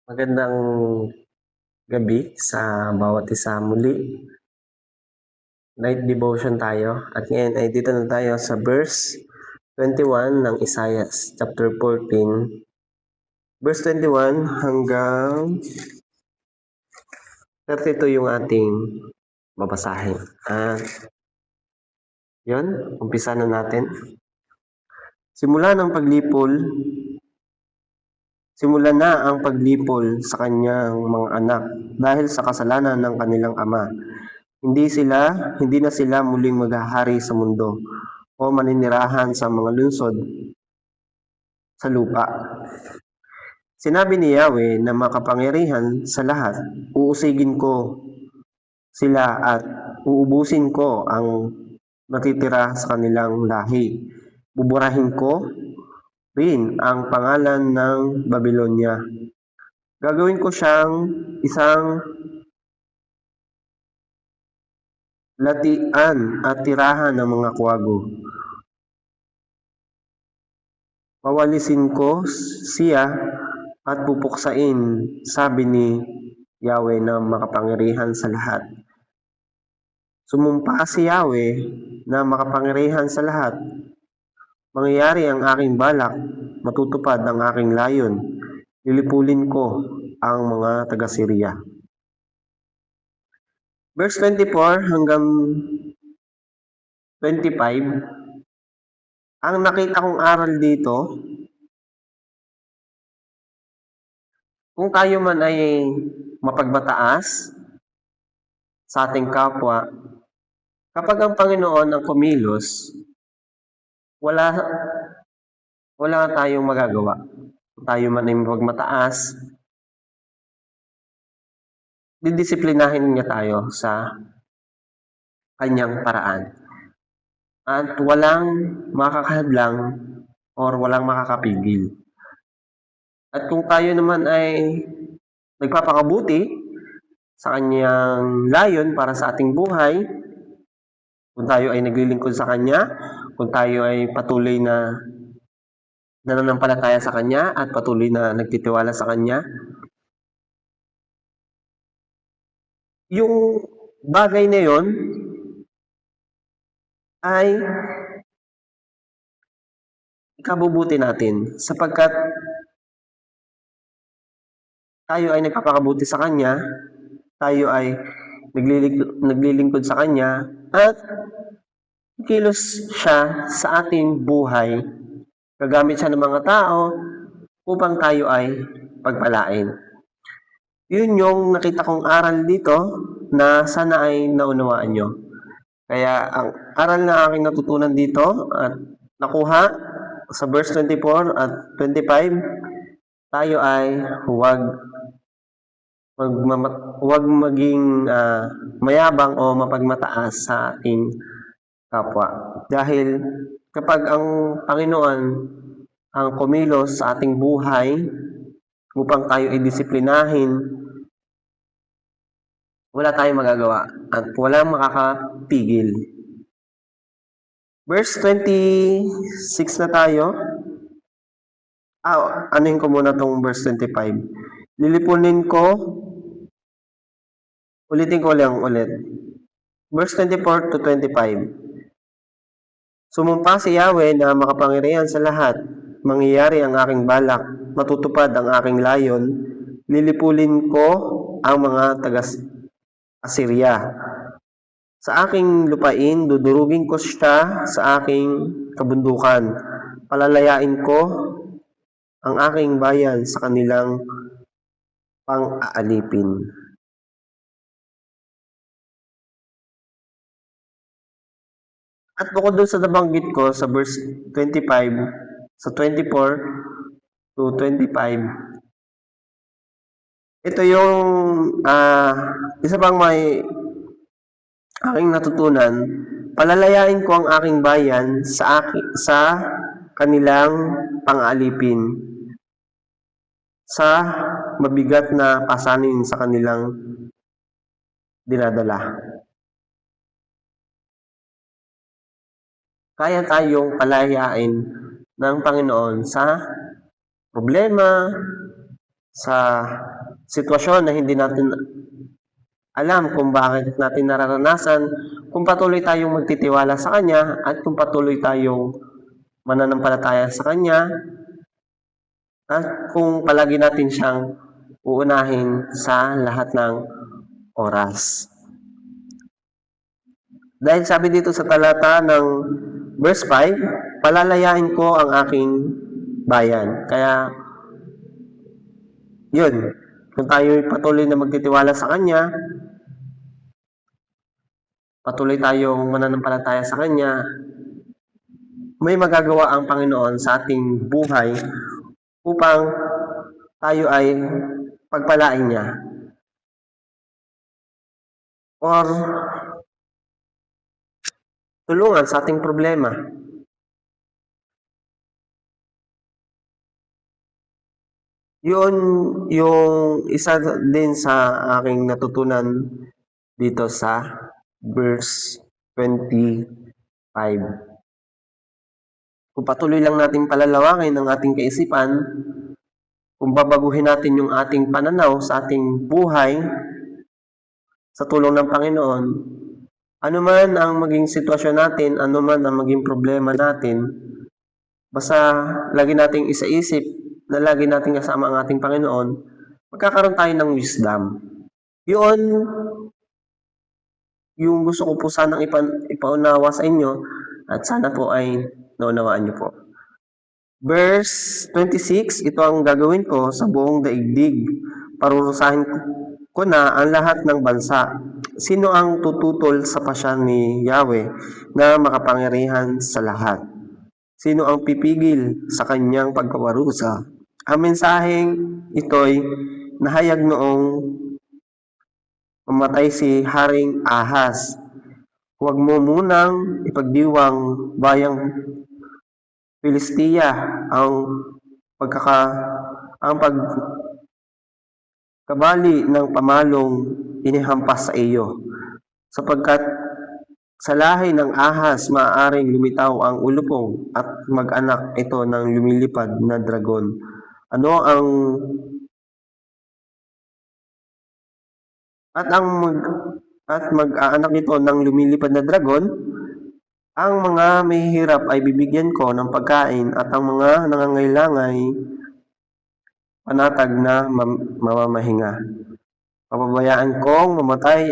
Magandang gabi sa bawat isa. Muli, night devotion tayo. At ngayon ay dito na tayo sa verse 21 ng Isaiah chapter 14. Verse 21 hanggang 32 yung ating babasahin. At yun, umpisa na natin. Simula na ang paglipol sa kanyang mga anak dahil sa kasalanan ng kanilang ama. Hindi na sila muling maghahari sa mundo o maninirahan sa mga lungsod sa lupa. Sinabi ni Yahweh na makapangyarihan sa lahat, uusigin ko sila at uubusin ko ang natitira sa kanilang lahi. Buburahin ko rin ang pangalan ng Babylonia. Gagawin ko siyang isang latian at tirahan ng mga kuwago. Pawalisin ko siya at pupuksain, sabi ni Yahweh na makapangyarihan sa lahat. Sumumpa si Yahweh na makapangyarihan sa lahat. Mangyayari ang aking balak, matutupad ang aking layon. Lilipulin ko ang mga taga-Syria. Verse 24 hanggang 25, ang nakita kong aral dito, kung tayo man ay mapagmataas sa ating kapwa, kapag ang Panginoon ang kumilos, wala tayong magagawa. Kung tayo man ay mapagmataas, didisiplinahin niya tayo sa kanyang paraan. At walang makakahadlang or walang makakapigil. At kung tayo naman ay nagpapakabuti sa kanyang layon para sa ating buhay, kung tayo ay naglilingkod sa kanya, kung tayo ay patuloy na nananampalataya sa kanya at patuloy na nagtitiwala sa kanya, yung bagay na yon ay ikabubuti natin sapagkat tayo ay nagpapakabuti sa kanya, tayo ay naglilingkod sa kanya at kilos siya sa ating buhay. Gagamit siya ng mga tao upang tayo ay pagpalain. Yun yung nakita kong aral dito na sana ay naunawaan nyo. Kaya ang aral na aking natutunan dito at nakuha sa verse 24 at 25, tayo ay huwag maging mayabang o mapagmataas sa ating kapwa. Dahil kapag ang Panginoon ang kumilos sa ating buhay upang tayo ay disiplinahin, wala tayong magagawa at walang makakapigil. Verse 26 na tayo. Anuhin ko muna tong verse 25. Ulitin ko lang ulit. Verse 24 to 25. Sumumpa si Yahweh na makapangyarihan sa lahat. Mangyayari ang aking balak, matutupad ang aking layon, lilipulin ko ang mga taga-Assyria. Sa aking lupain, dudurugin ko siya sa aking kabundukan. Palalayain ko ang aking bayan sa kanilang pang-aalipin. At bukod doon sa nabanggit ko sa verse 25, sa 24 to 25, ito yung isa pang may aking natutunan. Palalayain ko ang aking bayan sa kanilang pang-aalipin, sa mabigat na pasanin sa kanilang dinadala. Kaya tayong palayain ng Panginoon sa problema, sa sitwasyon na hindi natin alam kung bakit natin nararanasan, kung patuloy tayong magtitiwala sa Kanya at kung patuloy tayong mananampalataya sa Kanya at kung palagi natin siyang uunahin sa lahat ng oras. Dahil sabi dito sa talata ng verse 5, palalayain ko ang aking bayan. Kaya, yun, kung tayo patuloy na magtitiwala sa Kanya, patuloy tayong mananampalataya sa Kanya, may magagawa ang Panginoon sa ating buhay upang tayo ay pagpalain niya. Or tulungan sa ating problema. Yun yung isa din sa aking natutunan dito sa verse 25. Kung patuloy lang natin palalawakin ang ating kaisipan, kung babaguhin natin yung ating pananaw sa ating buhay, sa tulong ng Panginoon, ano man ang maging sitwasyon natin, ano man ang maging problema natin, basta lagi nating isaisip na lagi nating kasama ang ating Panginoon, magkakaroon tayo ng wisdom. Yun, yung gusto ko po sanang ipaunawa sa inyo at sana po ay naunawaan niyo po. Verse 26, ito ang gagawin ko sa buong daigdig. Parurusahin ko na ang lahat ng bansa. Sino ang tututol sa pasya ni Yahweh na makapangyarihan sa lahat? Sino ang pipigil sa kanyang pagkaparusa? Ang mensaheng ito'y nahayag noong mamatay si Haring Ahas. Huwag mo munang ipagdiwang bayang Filistia ang pagkabali ng pamalong inihampas sa iyo, sapagkat sa lahi ng ahas maaaring lumitaw ang ulupong at mag-anak ito ng lumilipad na dragon. Mag-aanak ito ng lumilipad na dragon. Ang mga mahihirap ay bibigyan ko ng pagkain at ang mga nangangailangan ay panatag na mamamahinga. Papabayaan kong mamatay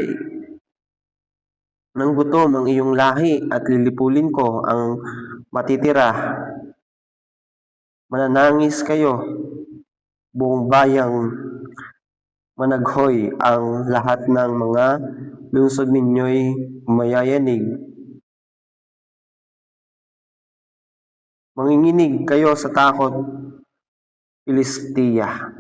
ng gutom ang iyong lahi at lilipulin ko ang matitira. Mananangis kayo, buong bayang managhoy, ang lahat ng mga lungsod ninyo'y mayayanig. Manginginig kayo sa takot, Filistia.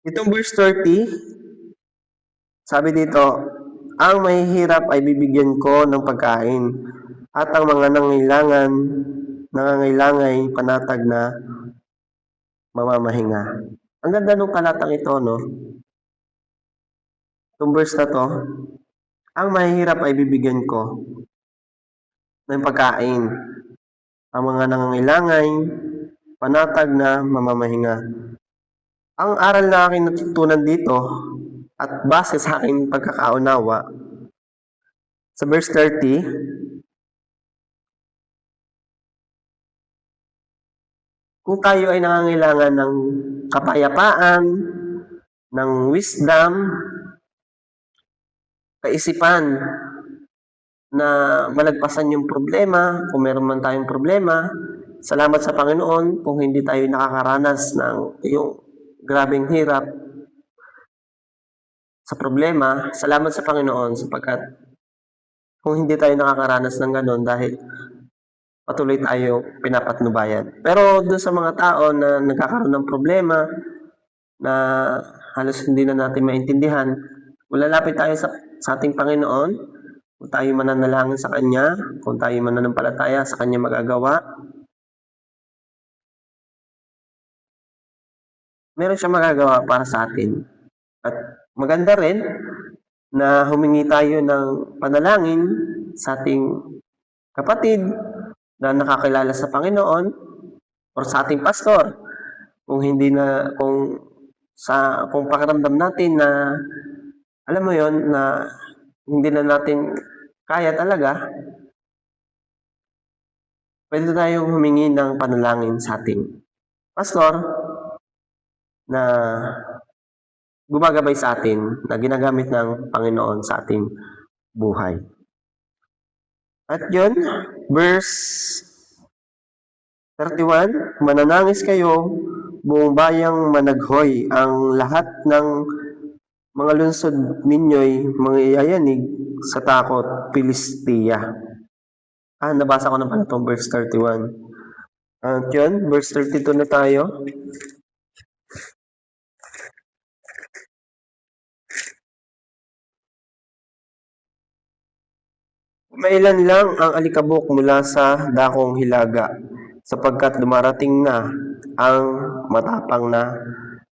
Itong verse 30, sabi dito, ang mahihirap ay bibigyan ko ng pagkain at ang mga nangangailangan ay panatag na mamamahinga. Ang ganda ng talatang ito, no? Itong verse na to, ang mahihirap ay bibigyan ko ng pagkain. Ang mga nangangailangan, panatag na mamamahinga. Ang aral na aking natutunan dito at base sa aking pagkakaunawa, sa verse 30, kung tayo ay nangangailangan ng kapayapaan, ng wisdom, kaisipan na malagpasan yung problema, kung meron man tayong problema, salamat sa Panginoon kung hindi tayo nakakaranas ng yung grabeng hirap sa problema. Salamat sa Panginoon sapagkat kung hindi tayo nakakaranas ng ganon dahil patuloy tayo pinapatnubayan. Pero doon sa mga tao na nagkakaroon ng problema na halos hindi na natin maintindihan, lalapit tayo sa ating Panginoon, kung tayo mananalangin sa Kanya, kung tayo mananampalataya sa Kanya magagawa, meron siya magagawa para sa atin. At maganda rin na humingi tayo ng panalangin sa ating kapatid na nakakilala sa Panginoon or sa ating pastor. Kung pakiramdam natin na, alam mo yon, na hindi na natin kaya talaga, pwede tayong humingi ng panalangin sa ating pastor na gumagabay sa atin, na ginagamit ng Panginoon sa ating buhay. At yun, verse 31, mananangis kayo, buong bayang managhoy, ang lahat ng mga lungsod ninyo'y mga iyayanig sa takot, Pilistia. Nabasa ko na pala itong verse 31. At yun, verse 32 na tayo. Mailan lang ang alikabok mula sa dakong hilaga, sapagkat dumarating na ang matapang na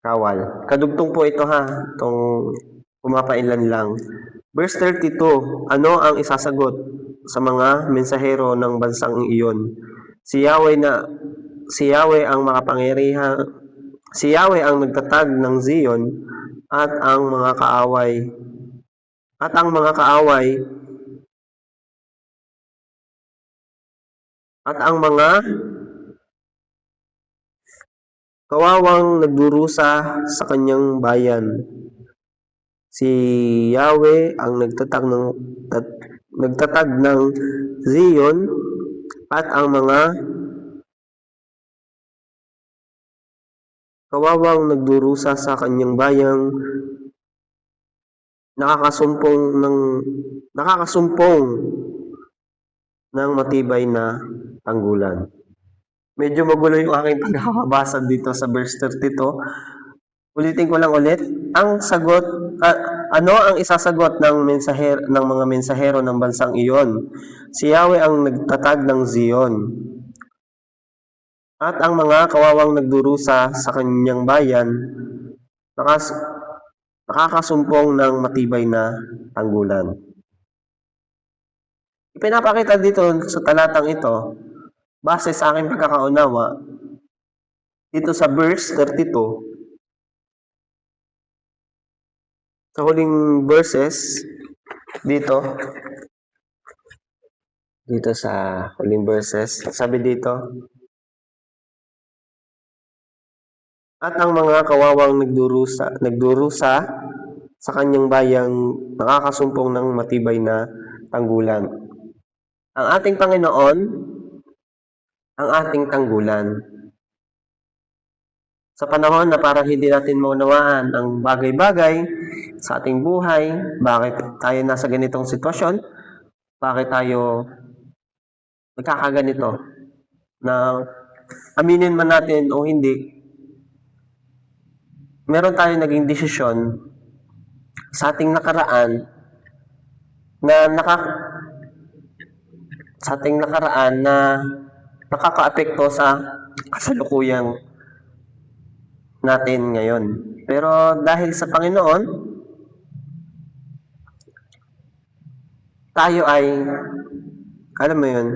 kawal. Kadugtong po ito itong pumapailan lang. Verse 32, ano ang isasagot sa mga mensahero ng bansang iyon? Si Yahweh ang makapangyarihan, si Yahweh ang nagtatag ng Zion at ang mga kaaway at ang mga kawawang nagdurusa sa kanyang bayan. Si Yahweh ang nagtatag ng Zion at ang mga kawawang nagdurusa sa kanyang bayang nakakasumpong ng matibay na tanggulan. Medyo magulo yung aking pagkakabasa dito sa verse 32. Ulitin ko lang ulit. Ang sagot, ano ang isasagot ng mga mensahero ng bansang iyon? Si Yahweh ang nagtatag ng Zion. At ang mga kawawang nagdurusa sa kanyang bayan, nakakasumpong ng matibay na tanggulan. Ipinapakita dito sa talatang ito, base sa aking pagkakaunawa, dito sa verse 32, sa huling verses, dito sa huling verses, sabi dito, at ang mga kawawang nagdurusa sa kanyang bayang nakakasumpong ng matibay na tanggulan. Ang ating Panginoon, ang ating tanggulan. Sa panahon na parang hindi natin maunawaan ang bagay-bagay sa ating buhay, bakit tayo nasa ganitong sitwasyon, bakit tayo nagkakaganito, na aminin man natin o hindi, meron tayong naging desisyon sa ating nakaraan na nakakaapekto sa kasalukuyan natin ngayon. Pero dahil sa Panginoon, tayo ay, alam mo yun,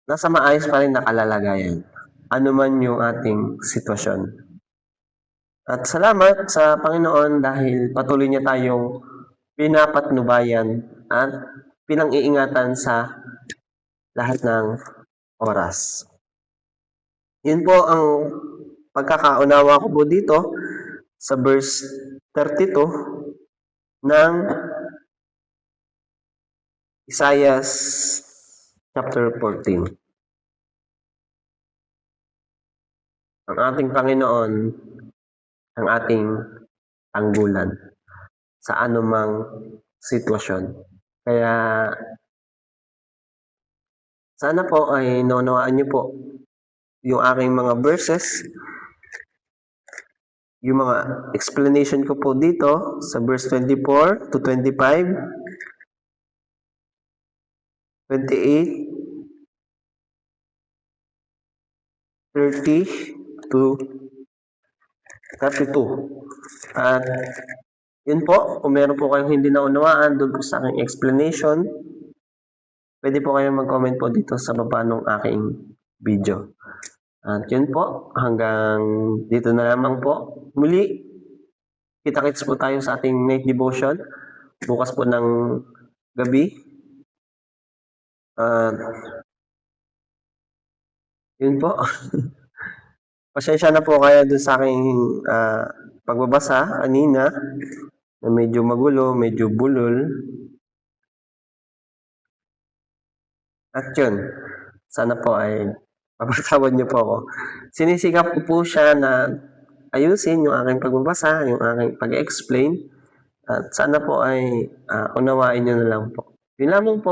nasa maayos pa rin na kalalagayan, anuman yung ating sitwasyon. At salamat sa Panginoon dahil patuloy niya tayong pinapatnubayan at pinang-iingatan sa lahat ng oras. Yun po ang pagkakaunawa ko po dito sa verse 32 ng Isaiah chapter 14. Ang ating Panginoon, ang ating tanggulan sa anumang sitwasyon. Kaya sana po ay naunawaan niyo po yung aking mga verses, yung mga explanation ko po dito sa verse 24 to 25, 28, 30 to 32. At Yun po, kung meron po kayong hindi naunawaan doon po sa aking explanation, pwede po kayong mag-comment po dito sa baba ng aking video. At yun po, hanggang dito na lamang po. Muli, kita-kits po tayo sa ating night devotion. Bukas po ng gabi. Yun po. Pasensya na po kayo dun sa aking pagbabasa kanina na medyo magulo, medyo bulol. At yun, sana po ay mapatawad niyo po ako. Sinisikap ko po siya na ayusin yung aking pagbabasa, yung aking pag-explain. At sana po ay unawain niyo na lang po. Yun lamang po.